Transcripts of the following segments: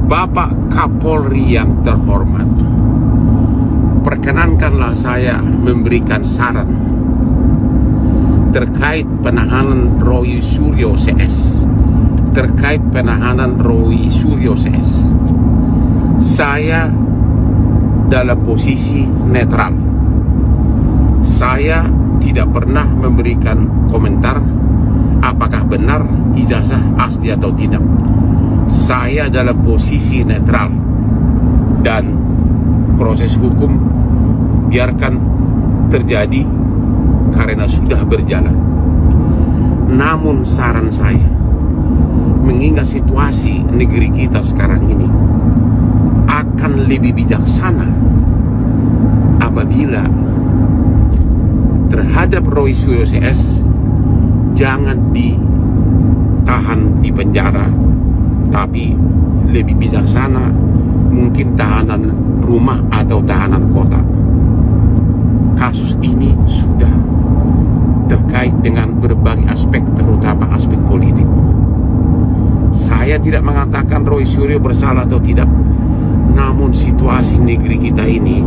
Bapak Kapolri yang terhormat, perkenankanlah saya memberikan saran terkait penahanan Roy Suryo CS. Saya dalam posisi netral. Saya tidak pernah memberikan komentar apakah benar ijazah asli atau tidak. Saya dalam posisi netral, dan proses hukum biarkan terjadi karena sudah berjalan. Namun saran saya, mengingat situasi negeri kita sekarang ini, akan lebih bijaksana apabila terhadap Roy Suryo CS jangan ditahan di penjara, tapi lebih bijaksana mungkin tahanan rumah atau tahanan kota. Kasus ini sudah terkait dengan berbagai aspek, terutama aspek politik. Saya tidak mengatakan Roy Suryo bersalah atau tidak, namun situasi negeri kita ini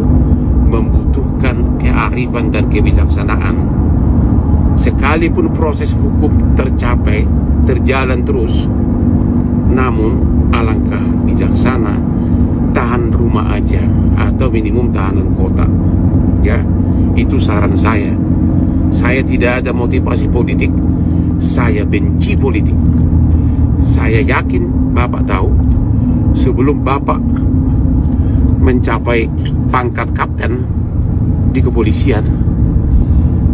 membutuhkan kearifan dan kebijaksanaan. Sekalipun proses hukum terjalan terus, namun alangkah bijaksana tahan rumah aja atau minimum tahanan kota. Ya, itu saran saya. Saya tidak ada motivasi politik. Saya benci politik. Saya yakin Bapak tahu, sebelum Bapak mencapai pangkat kapten di kepolisian,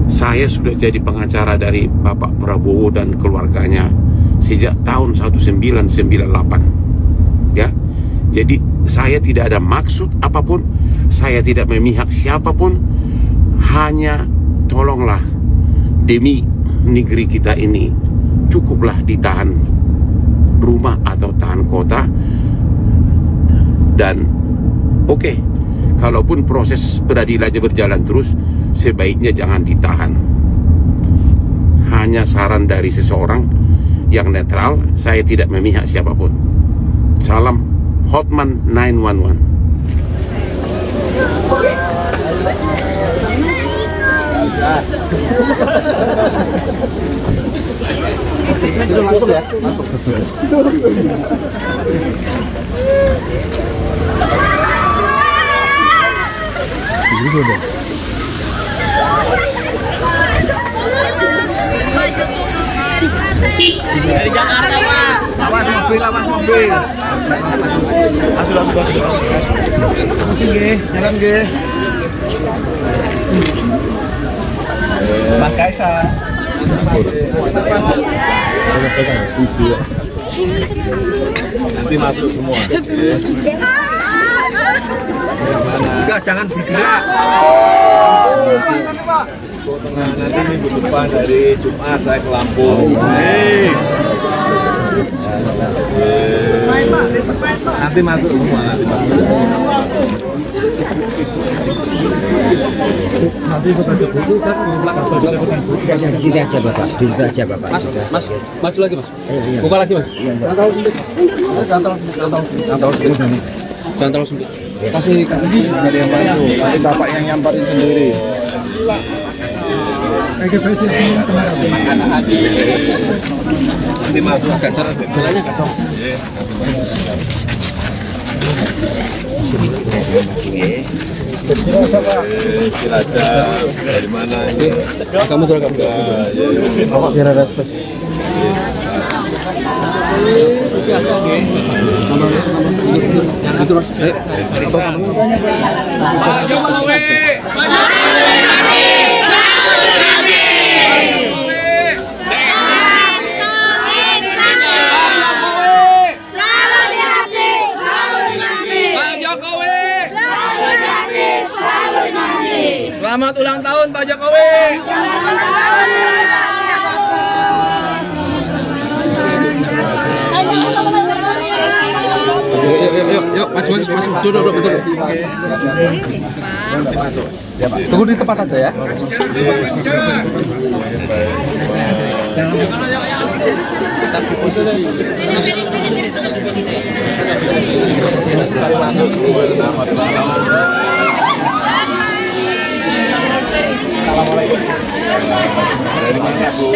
saya sudah jadi pengacara dari Bapak Prabowo dan keluarganya sejak tahun 1998. Ya, jadi saya tidak ada maksud apapun, saya tidak memihak siapapun, hanya tolonglah demi negeri kita ini, cukuplah ditahan rumah atau tahan kota. Dan oke, kalaupun proses peradilannya berjalan terus, sebaiknya jangan ditahan. Hanya saran dari seseorang yang netral, saya tidak memihak siapapun. Salam Hotman 911. Itu langsung ya, langsung. Di sudah. Dari Jakarta, Pak. Awas mobil. Masuk. Masih nggih, jalan nggih. Mas Kaisang. Nanti masuk semua. Enggak, jangan bergerak. Nanti minggu depan dari Jumat saya ke Lampung. Nanti masuk semua, Nanti ikut aja buku kan di sini aja Bapak, di situ aja Bapak. Mas, maju lagi Mas. Buka lagi Mas. Jangan terlalu sempit. Kasih. Ada yang masuk, nanti Bapak yang nyamperin sendiri. nanti masuk. Agak jalannya agak jauh. Cilacap dari mana ini? Kamu tuh Bapak biar ada space. Selamat ulang tahun Pak Jokowi. Yuk, maju. Duduk. Tunggu di tempat saja ya. Masuk semua. Selamat ulang tahun. Assalamualaikum. Dari mana, Bu?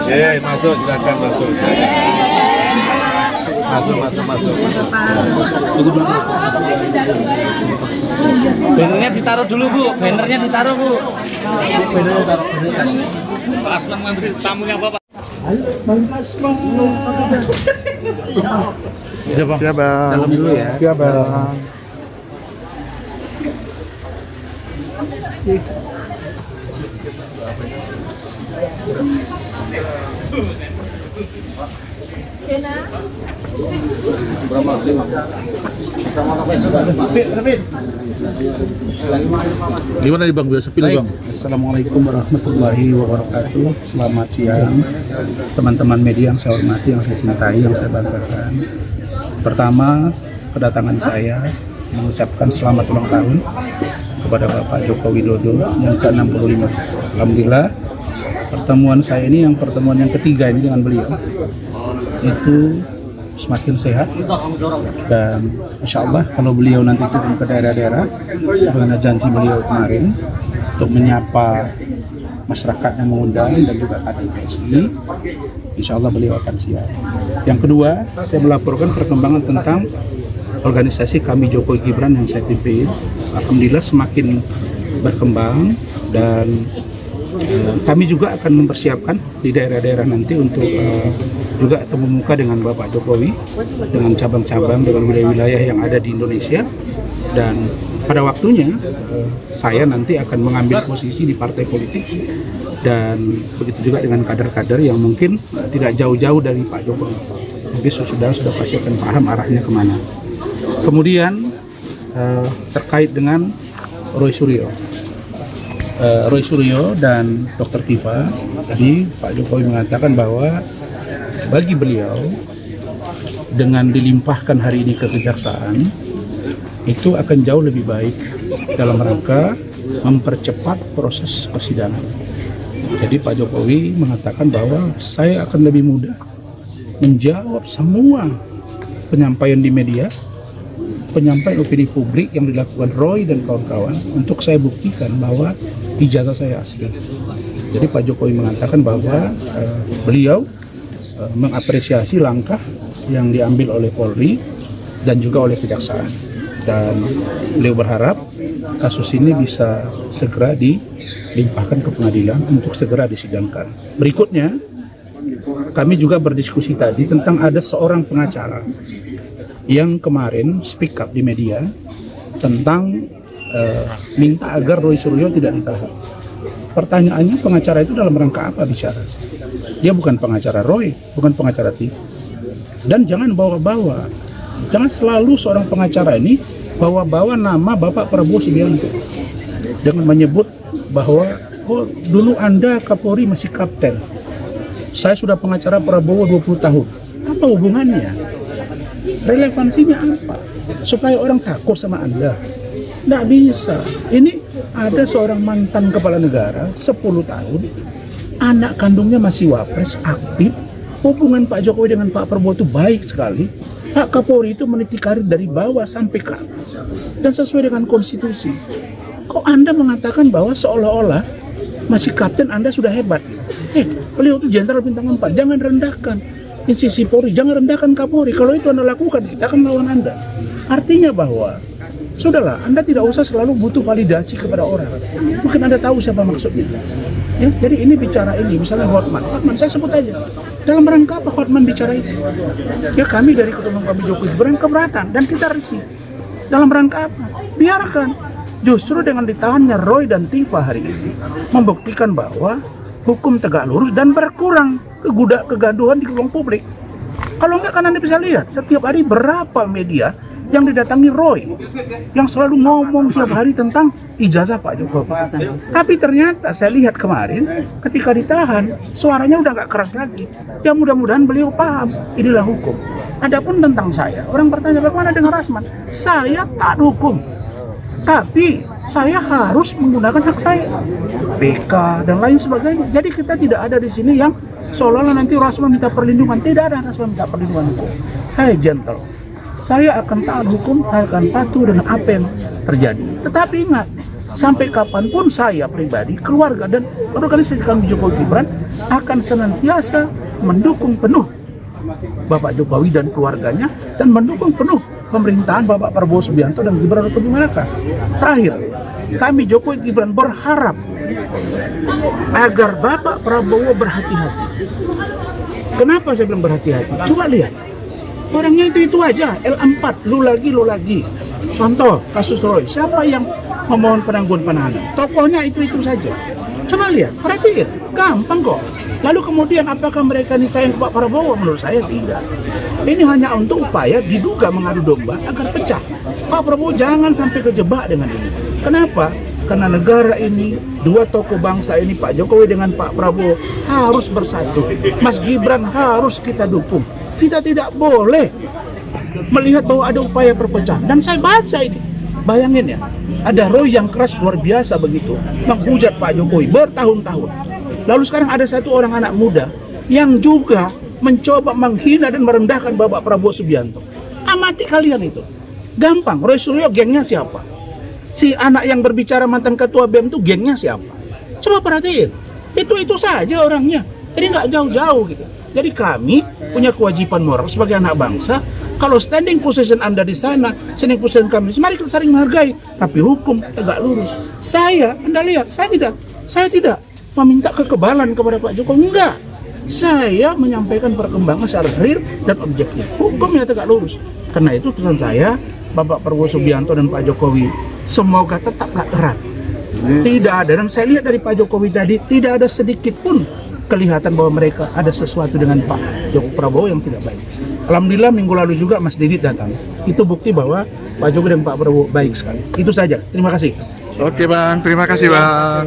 Ya, masuk, silakan masuk. Masuk. Bannernya ditaruh dulu Bu, bannernya ditaruh Bu. Pak Aslam ngantri tamunya Bapak. Siap, Bang. Dalam dulu ya. Siap, Bang. Gimana nih Bang, biasa pilih Bang? Assalamualaikum warahmatullahi wabarakatuh. Selamat siang teman-teman media yang saya hormati, yang saya cintai, yang saya banggakan. Pertama, kedatangan saya mengucapkan selamat ulang tahun kepada Bapak Joko Widodo yang ke-65. Alhamdulillah, pertemuan saya ini yang pertemuan yang ketiga ini dengan beliau itu semakin sehat, dan insya Allah kalau beliau nanti turun ke daerah-daerah dengan janji beliau kemarin untuk menyapa masyarakat yang mengundang dan juga kader PSI, insya Allah beliau akan siap. Yang kedua, saya melaporkan perkembangan tentang organisasi kami Jokowi Gibran yang saya pimpin. Alhamdulillah semakin berkembang, dan kami juga akan mempersiapkan di daerah-daerah nanti untuk juga ketemu muka dengan Bapak Jokowi, dengan cabang-cabang, dengan wilayah-wilayah yang ada di Indonesia. Dan pada waktunya saya nanti akan mengambil posisi di partai politik, dan begitu juga dengan kader-kader yang mungkin tidak jauh-jauh dari Pak Jokowi, tapi sudah pasti akan paham arahnya kemana. Kemudian terkait dengan Roy Suryo dan Dr. Tifa, tadi Pak Jokowi mengatakan bahwa bagi beliau dengan dilimpahkan hari ini ke kejaksaan itu akan jauh lebih baik dalam rangka mempercepat proses persidangan. Jadi Pak Jokowi mengatakan bahwa saya akan lebih mudah menjawab semua penyampaian di media, penyampaian opini publik yang dilakukan Roy dan kawan-kawan, untuk saya buktikan bahwa ijazah saya asli. Jadi Pak Jokowi mengatakan bahwa beliau mengapresiasi langkah yang diambil oleh Polri dan juga oleh kejaksaan, dan beliau berharap kasus ini bisa segera dilimpahkan ke pengadilan untuk segera disidangkan. Berikutnya, kami juga berdiskusi tadi tentang ada seorang pengacara yang kemarin speak up di media tentang minta agar Roy Suryo tidak ditahan. Pertanyaannya, pengacara itu dalam rangka apa bicara? Dia bukan pengacara Roy, bukan pengacara Tifa. Dan jangan bawa-bawa, jangan selalu seorang pengacara ini bawa-bawa nama Bapak Prabowo Subianto dengan menyebut bahwa dulu Anda Kapolri masih kapten, saya sudah pengacara Prabowo 20 tahun. Apa hubungannya? Relevansinya apa? Supaya orang takut sama Anda? Nggak bisa. Ini ada seorang mantan kepala negara 10 tahun, anak kandungnya masih wapres, aktif. Hubungan Pak Jokowi dengan Pak Prabowo itu baik sekali. Pak Kapolri itu meniti karir dari bawah sampai ke atas dan sesuai dengan konstitusi. Kok Anda mengatakan bahwa seolah-olah masih kapten Anda sudah hebat? Beliau itu jenderal bintang 4. Jangan rendahkan institusi Polri, jangan rendahkan Kapolri. Kalau itu Anda lakukan, kita akan melawan Anda. Artinya bahwa sudahlah, Anda tidak usah selalu butuh validasi kepada orang. Mungkin Anda tahu siapa maksudnya. Ya, jadi ini bicara ini, misalnya Hotman, saya sebut aja. Dalam rangka apa Hotman bicara itu? Ya, kami dari Ketua Umum kami Jokowi Gibran keberatan dan kita risih. Dalam rangka apa? Biarkan. Justru dengan ditahannya Roy dan Tifa hari ini membuktikan bahwa hukum tegak lurus dan berkurang kegaduhan di ruang publik. Kalau enggak, kan Anda bisa lihat setiap hari berapa media yang didatangi Roy, yang selalu ngomong tiap hari tentang ijazah Pak Jokowi. Tapi ternyata saya lihat kemarin ketika ditahan, suaranya udah nggak keras lagi. Ya mudah-mudahan beliau paham, inilah hukum. Adapun tentang saya, orang bertanya bagaimana dengan Rasman? Saya tak hukum. Tapi saya harus menggunakan hak saya, PK dan lain sebagainya. Jadi kita tidak ada di sini yang seolah-olah nanti Rasman minta perlindungan. Tidak ada Rasman minta perlindungan hukum. Saya gentle. Saya akan taat hukum, saya akan patuh dengan apa yang terjadi. Tetapi ingat, sampai kapanpun saya pribadi, keluarga dan organisasi kami Jokowi Gibran akan senantiasa mendukung penuh Bapak Jokowi dan keluarganya dan mendukung penuh pemerintahan Bapak Prabowo Subianto dan Gibran Raka Buming Raka. Terakhir, kami Jokowi Gibran berharap agar Bapak Prabowo berhati-hati. Kenapa saya bilang berhati-hati? Coba lihat, orangnya itu aja, L4, lu lagi. Contoh kasus Roy, siapa yang memohon penangguhan penahanan? Tokohnya itu saja. Coba lihat, perhatiin, gampang kok. Lalu kemudian apakah mereka ini sayang ke Pak Prabowo? Menurut saya tidak. Ini hanya untuk upaya diduga mengadu domba agar pecah. Pak Prabowo jangan sampai kejebak dengan ini. Kenapa? Karena negara ini, dua tokoh bangsa ini, Pak Jokowi dengan Pak Prabowo harus bersatu. Mas Gibran harus kita dukung. Kita tidak boleh melihat bahwa ada upaya perpecahan. Dan saya baca ini, bayangin ya, ada Roy yang keras luar biasa begitu, menghujat Pak Jokowi bertahun-tahun. Lalu sekarang ada satu orang anak muda yang juga mencoba menghina dan merendahkan Bapak Prabowo Subianto. Amati kalian itu. Gampang, Roy Suryo gengnya siapa? Si anak yang berbicara mantan ketua BEM itu gengnya siapa? Coba perhatiin. Itu saja orangnya. Jadi nggak jauh-jauh gitu. Jadi kami punya kewajiban moral sebagai anak bangsa. Kalau standing position Anda di sana, standing position kami, mari kita saling menghargai. Tapi hukum tegak lurus. Anda lihat, saya tidak meminta kekebalan kepada Pak Jokowi. Enggak. Saya menyampaikan perkembangan secara real dan objektif. Hukumnya tegak lurus. Karena itu pesan saya, Bapak Prabowo Subianto dan Pak Jokowi, semoga tetaplah erat. Tidak ada, dan saya lihat dari Pak Jokowi tadi, tidak ada sedikit pun kelihatan bahwa mereka ada sesuatu dengan Pak Prabowo yang tidak baik. Alhamdulillah minggu lalu juga Mas Didit datang. Itu bukti bahwa Pak Jokowi dan Pak Prabowo baik sekali. Itu saja. Terima kasih. Oke Bang, terima kasih Bang.